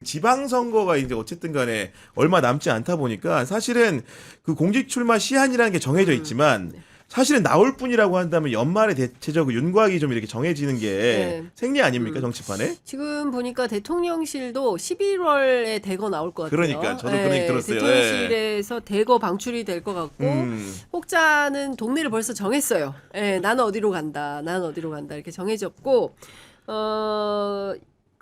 지방선거가 이제 어쨌든 간에 얼마 남지 않다 보니까 사실은 그 공직 출마 시한이라는 게 정해져 있지만 사실은 나올 뿐이라고 한다면 연말에 대체적으로 윤곽이 좀 이렇게 정해지는 게 네. 생리 아닙니까 정치판에? 지금 보니까 대통령실도 11월에 대거 나올 것 같아요. 그러니까 저도 그런 얘기 들었어요. 대통령실에서 대거 방출이 될 것 같고 혹자는 동네를 벌써 정했어요. 나는 어디로 간다. 나는 어디로 간다. 이렇게 정해졌고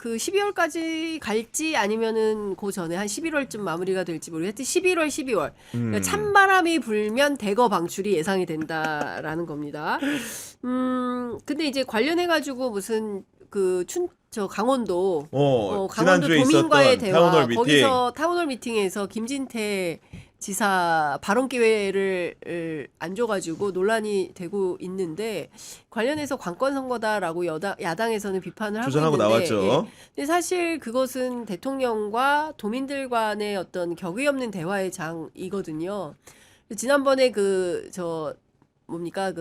그 12월까지 갈지 아니면은 그 전에 한 11월쯤 마무리가 될지 모르겠는데 11월, 12월. 그러니까 찬바람이 불면 대거 방출이 예상이 된다라는 겁니다. 근데 이제 관련해가지고 무슨 저 강원도 강원도 지난주에 도민과의 있었던 대화 타운홀 미팅. 거기서 타운홀 미팅에서 김진태 지사 발언 기회를 안 줘가지고 논란이 되고 있는데 관련해서 관권 선거다라고 야당에서는 비판을 하고 주장하고 있는데 나왔죠. 근데 사실 그것은 대통령과 도민들 간의 어떤 격의 없는 대화의 장이거든요. 지난번에 뭡니까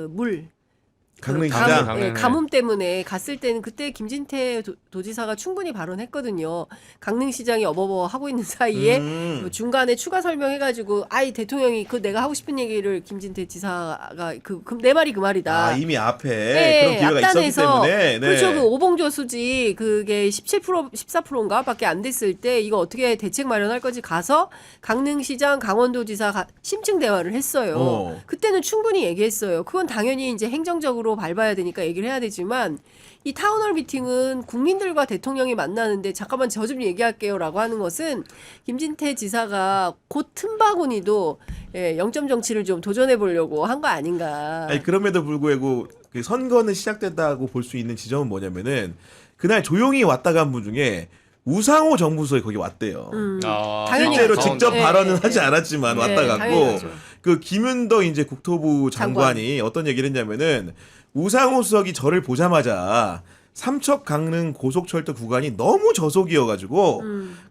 강릉시장. 가뭄 때문에 갔을 때는 그때 김진태 도지사가 충분히 발언했거든요. 강릉시장이 어버버 하고 있는 사이에 중간에 추가 설명해가지고 대통령이 내가 하고 싶은 얘기를 김진태 지사가 내 말이 그 말이다. 이미 앞에 그런 기회가 있었기 때문에. 그렇죠. 그 오봉조 수지 그게 17% 14%인가 밖에 안 됐을 때 이거 어떻게 대책 마련할 건지 가서 강릉시장 강원도지사 심층 대화를 했어요. 그때는 충분히 얘기했어요. 그건 당연히 이제 행정적으로 밟아야 되니까 얘기를 해야 되지만 이 타운홀 미팅은 국민들과 대통령이 만나는데 잠깐만 저 좀 얘기할게요라고 하는 것은 김진태 지사가 곧 틈바구니도 영점 정치를 좀 도전해 보려고 한 거 아닌가. 그럼에도 불구하고 그 선거는 시작됐다고 볼 수 있는 지점은 뭐냐면은 그날 조용히 왔다 간 분 중에 우상호 정부수석이 거기 왔대요. 실제로 직접 발언은 하지 않았지만 왔다 갔고 당연하죠. 그 김윤덕 이제 국토부 장관이 어떤 얘기를 했냐면은 우상호 수석이 저를 보자마자 삼척 강릉 고속철도 구간이 너무 저속이어가지고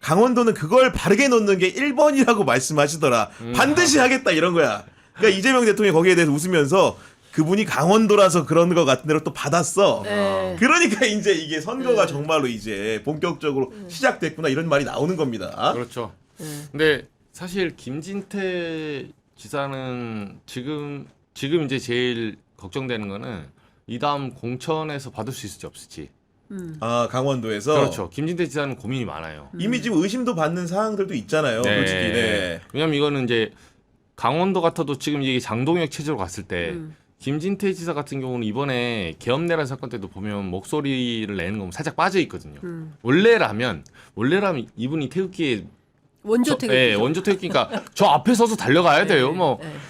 강원도는 그걸 바르게 놓는 게 1번이라고 말씀하시더라. 반드시 하겠다 이런 거야. 그러니까 이재명 대통령이 거기에 대해서 웃으면서 그분이 강원도라서 그런 거 같은 대로 또 받았어. 그러니까 이제 이게 선거가 정말로 이제 본격적으로 시작됐구나 이런 말이 나오는 겁니다. 그렇죠. 근데 사실 김진태 지사는 지금 이제 제일 걱정되는 거는 이 다음 공천에서 받을 수 있을지 없을지. 강원도에서 그렇죠. 김진태 지사는 고민이 많아요. 이미 지금 의심도 받는 사항들도 있잖아요. 솔직히. 네. 왜냐면 이거는 이제 강원도 같아도 지금 이게 장동혁 체제로 갔을 때 김진태 지사 같은 경우는 이번에 계엄내란 사건 때도 보면 목소리를 내는 거 살짝 빠져 있거든요. 원래라면 이분이 태극기에 원조 태극기. 원조 태극기니까 저 앞에 서서 달려가야 돼요.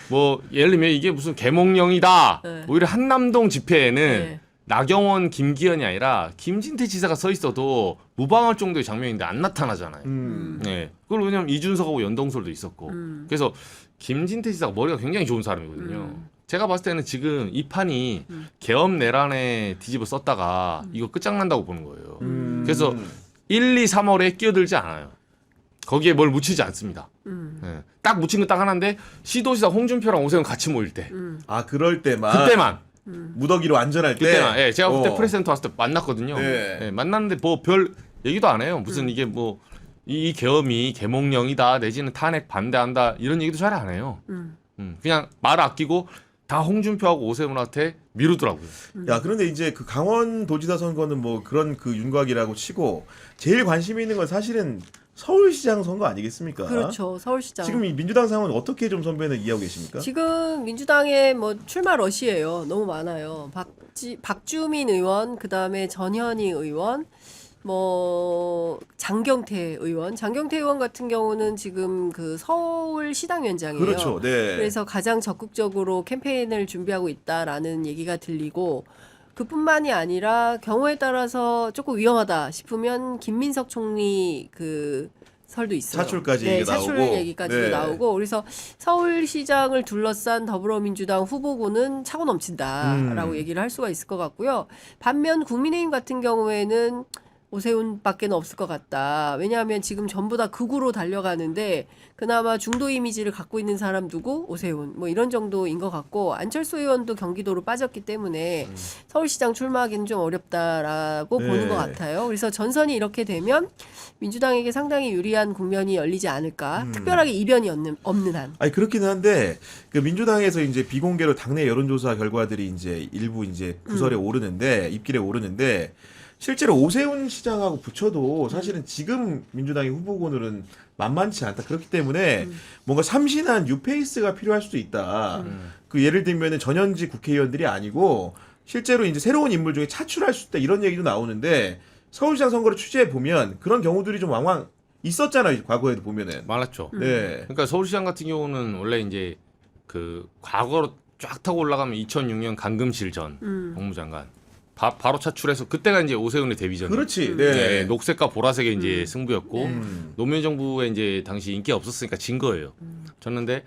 뭐 예를 들면 이게 무슨 계몽령이다. 오히려 한남동 집회에는 나경원, 김기현이 아니라 김진태 지사가 서 있어도 무방할 정도의 장면인데 안 나타나잖아요. 그걸 왜냐면 이준석하고 연동설도 있었고. 그래서 김진태 지사가 머리가 굉장히 좋은 사람이거든요. 제가 봤을 때는 지금 이 판이 계엄 내란에 뒤집어 썼다가 이거 끝장난다고 보는 거예요. 그래서 1, 2, 3월에 끼어들지 않아요. 거기에 뭘 묻히지 않습니다. 딱 묻힌 건 딱 하나인데 시도지사 홍준표랑 오세훈 같이 모일 때. 그럴 때만. 그때만. 무더기로 안전할 때. 그때만. 제가 그때 프레스센터 왔을 때 만났거든요. 만났는데 뭐 별 얘기도 안 해요. 무슨 이게 뭐 이 계엄이 계몽령이다 내지는 탄핵 반대한다 이런 얘기도 잘 안 해요. 그냥 말 아끼고 다 홍준표하고 오세훈한테 미루더라고요. 그런데 이제 그 강원도지사 선거는 뭐 그런 그 윤곽이라고 치고 제일 관심이 있는 건 사실은 서울시장 선거 아니겠습니까? 그렇죠. 서울시장. 지금 이 민주당 상황은 어떻게 좀 선배는 이해하고 계십니까? 지금 민주당의 출마 러시예요. 너무 많아요. 박주민 의원, 그다음에 전현희 의원, 장경태 의원 같은 경우는 지금 그 서울시당위원장이에요. 그렇죠. 네. 그래서 가장 적극적으로 캠페인을 준비하고 있다라는 얘기가 들리고 그뿐만이 아니라 경우에 따라서 조금 위험하다 싶으면 김민석 총리 설도 있어요. 사출까지 사출 나오고. 얘기까지도 나오고 그래서 서울시장을 둘러싼 더불어민주당 후보군은 차고 넘친다라고 얘기를 할 수가 있을 것 같고요. 반면 국민의힘 같은 경우에는 오세훈밖에 없을 것 같다. 왜냐하면 지금 전부 다 극우로 달려가는데 그나마 중도 이미지를 갖고 있는 사람 누구? 오세훈. 뭐 이런 정도인 것 같고 안철수 의원도 경기도로 빠졌기 때문에 서울시장 출마하기는 좀 어렵다라고 네. 보는 것 같아요. 그래서 전선이 이렇게 되면 민주당에게 상당히 유리한 국면이 열리지 않을까. 특별하게 이변이 없는 한. 아니 그렇기는 한데 그 민주당에서 이제 비공개로 당내 여론조사 결과들이 이제 일부 이제 구설에 오르는데 입길에 오르는데 실제로 오세훈 시장하고 붙여도 사실은 지금 민주당의 후보군은 만만치 않다. 그렇기 때문에 뭔가 참신한 뉴페이스가 필요할 수도 있다. 그 예를 들면은 전현직 국회의원들이 아니고 실제로 이제 새로운 인물 중에 차출할 수 있다 이런 얘기도 나오는데 서울시장 선거를 취재해 보면 그런 경우들이 좀 왕왕 있었잖아요. 과거에도 보면은. 많았죠. 네. 그러니까 서울시장 같은 경우는 원래 이제 그 과거로 쫙 타고 올라가면 2006년 강금실 전 법무장관 바로 차출해서 그때가 이제 오세훈의 데뷔전. 그렇지. 네. 네, 녹색과 보라색의 이제 승부였고 노무현 정부에 이제 당시 인기가 없었으니까 진 거예요. 졌는데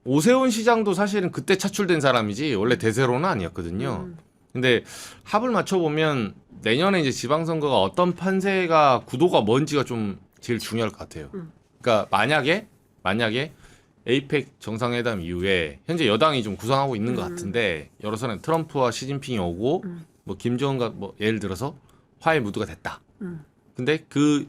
오세훈 시장도 사실은 그때 차출된 사람이지 원래 대세로는 아니었거든요. 근데 합을 맞춰 보면 내년에 이제 지방선거가 어떤 판세가 구도가 뭔지가 좀 제일 중요할 것 같아요. 그러니까 만약에 에이펙 정상회담 이후에 현재 여당이 좀 구성하고 있는 것 같은데 여러 사람 트럼프와 시진핑이 오고 뭐 김정은과 뭐 예를 들어서 화해 무드가 됐다. 근데 그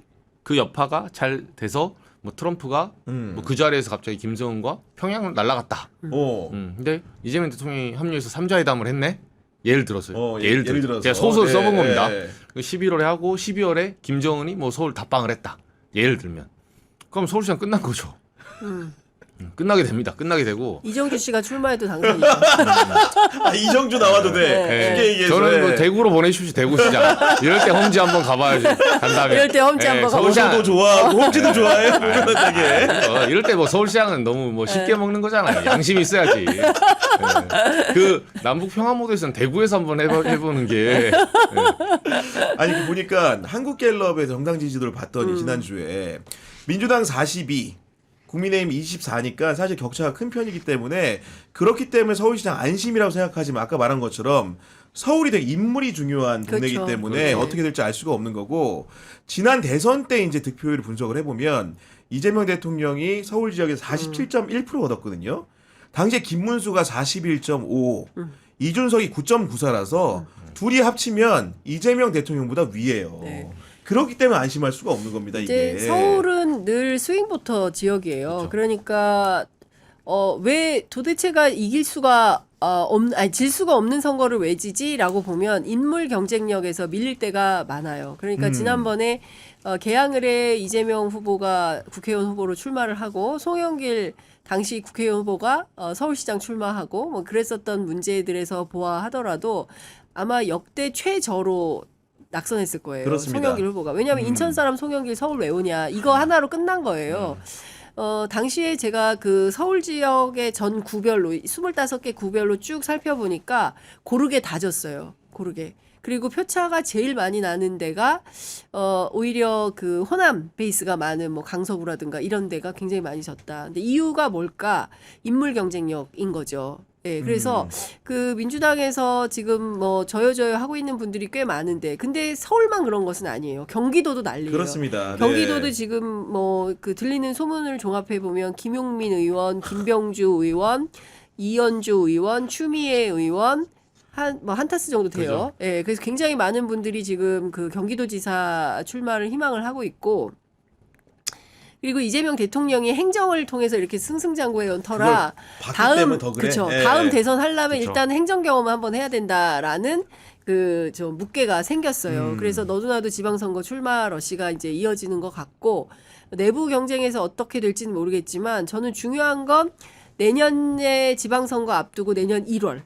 여파가 잘 돼서 뭐 트럼프가 뭐 그 자리에서 갑자기 김정은과 평양을 날아갔다. 근데 이재명 대통령이 합류해서 3자회담을 했네. 예를 들어서요. 예를 들어서 제가 소설을 써본 겁니다. 11월에 하고 12월에 김정은이 뭐 서울 답방을 했다. 예를 들면 그럼 서울시장 끝난 거죠. 끝나게 됩니다. 끝나게 되고 이정주 씨가 출마해도 당선이죠. 아, 이정주 나와도 돼. 네. 쉽게 얘기해서. 저는 뭐 대구로 보내주십시오. 대구시장. 이럴 때 험지 한번 가봐야지. 간 다음에. 이럴 때 험지 한번 가보자. 서울도 좋아하고 홈지도 좋아해. 보면 되게. 이럴 때 뭐 서울시장은 너무 뭐 쉽게 먹는 거잖아요. 양심이 있어야지. 네. 그 남북 평화 모드에서는 대구에서 한번 해보는 게. 네. 아니 그 보니까 한국갤럽에서 정당 지지도를 봤더니 지난주에 민주당 42, 국민의힘 24니까 사실 격차가 큰 편이기 때문에 그렇기 때문에 서울시장 안심이라고 생각하지만 아까 말한 것처럼 서울이 되게 인물이 중요한 동네이기 그렇죠. 때문에 네. 어떻게 될지 알 수가 없는 거고 지난 대선 때 이제 득표율을 분석을 해보면 이재명 대통령이 서울 지역에서 47.1% 얻었거든요. 당시에 김문수가 41.5, 이준석이 9.94라서 둘이 합치면 이재명 대통령보다 위에요. 네. 그렇기 때문에 안심할 수가 없는 겁니다. 이제 이게. 서울은 늘 스윙부터 지역이에요. 그렇죠. 그러니까 왜 도대체가 이길 수가 질 수가 없는 선거를 왜 지지라고 보면 인물 경쟁력에서 밀릴 때가 많아요. 그러니까 지난번에 개항을 해 이재명 후보가 국회의원 후보로 출마를 하고 송영길 당시 국회의원 후보가 서울시장 출마하고 뭐 그랬었던 문제들에서 보아하더라도 아마 역대 최저로 낙선했을 거예요. 그렇습니다. 송영길 후보가. 왜냐하면 인천 사람 송영길 서울 왜 오냐. 이거 하나로 끝난 거예요. 당시에 제가 그 서울 지역의 전 구별로 25개 구별로 쭉 살펴보니까 고르게 다졌어요. 고르게. 그리고 표차가 제일 많이 나는 데가 오히려 그 호남 베이스가 많은 뭐 강서구라든가 이런 데가 굉장히 많이 졌다. 근데 이유가 뭘까? 인물 경쟁력인 거죠. 예, 그래서 그 민주당에서 지금 뭐 저요저요 하고 있는 분들이 꽤 많은데, 근데 서울만 그런 것은 아니에요. 경기도도 난리예요. 그렇습니다. 경기도도 네. 지금 뭐 그 들리는 소문을 종합해 보면 김용민 의원, 김병주 의원, 이현주 의원, 추미애 의원 한 타스 정도 돼요. 그죠. 예, 그래서 굉장히 많은 분들이 지금 그 경기도지사 출마를 희망을 하고 있고. 그리고 이재명 대통령이 행정을 통해서 이렇게 승승장구해 온 터라 봤기 때문에 더 그래. 그쵸, 예. 다음 대선 하려면 그쵸. 일단 행정 경험을 한번 해야 된다라는 그 좀 묵계가 생겼어요. 그래서 너도나도 지방선거 출마 러시가 이제 이어지는 것 같고 내부 경쟁에서 어떻게 될지는 모르겠지만 저는 중요한 건 내년에 지방선거 앞두고 내년 2월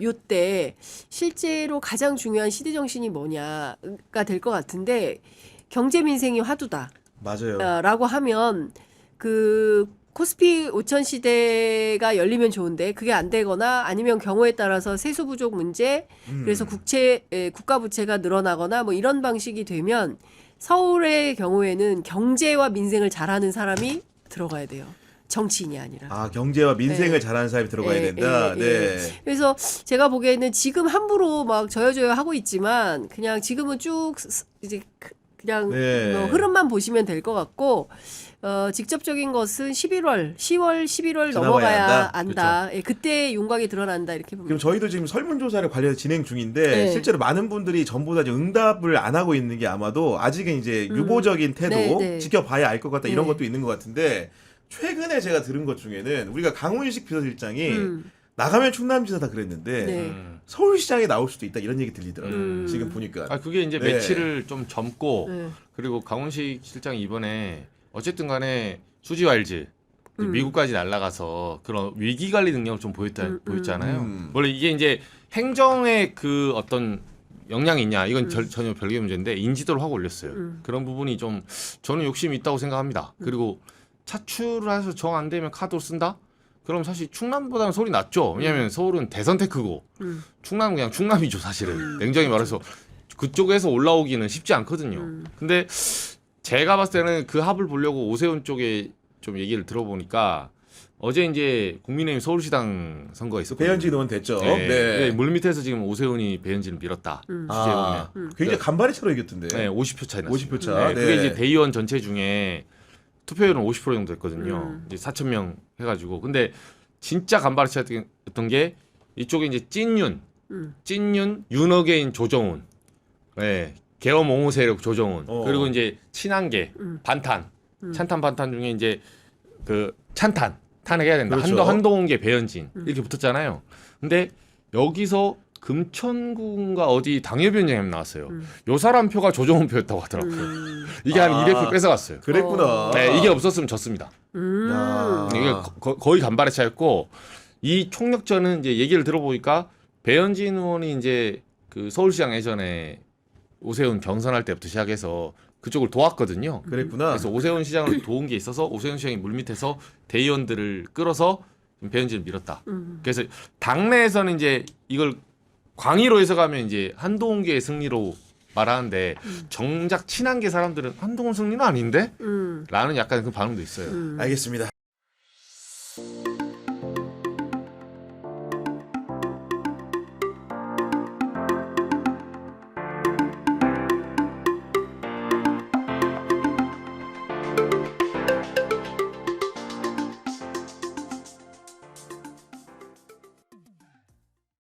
요때 실제로 가장 중요한 시대 정신이 뭐냐가 될 것 같은데 경제 민생이 화두다. 맞아요. 라고 하면 그 코스피 5천 시대가 열리면 좋은데 그게 안 되거나 아니면 경우에 따라서 세수 부족 문제 그래서 국가 부채가 늘어나거나 뭐 이런 방식이 되면 서울의 경우에는 경제와 민생을 잘하는 사람이 들어가야 돼요. 정치인이 아니라. 아, 경제와 민생을 잘하는 사람이 들어가야 된다. 네. 그래서 제가 보기에는 지금 함부로 막 저여저여 하고 있지만 그냥 지금은 쭉 이제 그냥 네. 뭐 흐름만 보시면 될 것 같고 직접적인 것은 10월, 11월 지나봐야 넘어가야 한다. 안다. 예, 그때 윤곽이 드러난다 이렇게 봅니다. 그럼 저희도 지금 설문조사를 관련해서 진행 중인데 네. 실제로 많은 분들이 전부 다 이제 응답을 안 하고 있는 게 아마도 아직은 이제 유보적인 태도 네, 네. 지켜봐야 알 것 같다 이런 네. 것도 있는 것 같은데 최근에 제가 들은 것 중에는 우리가 강훈식 비서실장이 나가면 충남지사다 그랬는데 네. 서울시장에 나올 수도 있다 이런 얘기 들리더라고요. 지금 보니까. 아 그게 이제 네. 며칠을 좀 젊고 네. 그리고 강훈식 실장이 이번에 어쨌든 간에 수지왈즈 미국까지 날아가서 그런 위기 관리 능력을 좀 보였잖아요. 원래 이게 이제 행정의 그 어떤 역량이 있냐 이건 전혀 별개 문제인데 인지도를 확 올렸어요. 그런 부분이 좀 저는 욕심이 있다고 생각합니다. 그리고 차출을 해서 정 안 되면 카드로 쓴다? 그럼 사실 충남보다는 서울이 낫죠. 왜냐하면 서울은 대선 테크고 충남은 그냥 충남이죠 사실은. 냉정히 말해서 그쪽에서 올라오기는 쉽지 않거든요. 근데 제가 봤을 때는 그 합을 보려고 오세훈 쪽에 좀 얘기를 들어보니까 어제 이제 국민의힘 서울시당 선거가 있었거든요. 배현진 의원 됐죠. 네. 네. 물밑에서 지금 오세훈이 배현진을 밀었다. 아, 굉장히 간발의 차로 이겼던데. 네, 50표 차이 났어요. 50표 차. 네, 그게 이제 대의원 전체 중에 투표율은 50% 정도 됐거든요. 이제 4,000명 해가지고. 근데 진짜 간발의 차였던 게 이쪽에 이제 찐윤, 윤어게인 조정훈, 네, 계엄 옹호 세력 조정훈, 그리고 이제 친한계, 반탄, 찬탄 반탄 중에 이제 그 찬탄 탄핵해야 된다. 그렇죠. 한동훈계 배현진 이렇게 붙었잖아요. 근데 여기서 금천구가 어디 당협위원장님 나왔어요. 요 사람 표가 조정훈 표였다고 하더라고요. 이게 한 200표 뺏어갔어요. 그랬구나. 네, 이게 없었으면 졌습니다. 야. 이게 거의 간발의 차였고 이 총력전은 이제 얘기를 들어보니까 배현진 의원이 이제 그 서울시장 예전에 오세훈 경선할 때부터 시작해서 그쪽을 도왔거든요. 그랬구나. 그래서 오세훈 시장을 도운 게 있어서 오세훈 시장이 물밑에서 대의원들을 끌어서 배현진을 밀었다. 그래서 당내에서는 이제 이걸 광의로 해석하면 이제 한동훈계의 승리로 말하는데 정작 친한계 사람들은 한동훈 승리는 아닌데? 라는 약간 그 반응도 있어요. 알겠습니다.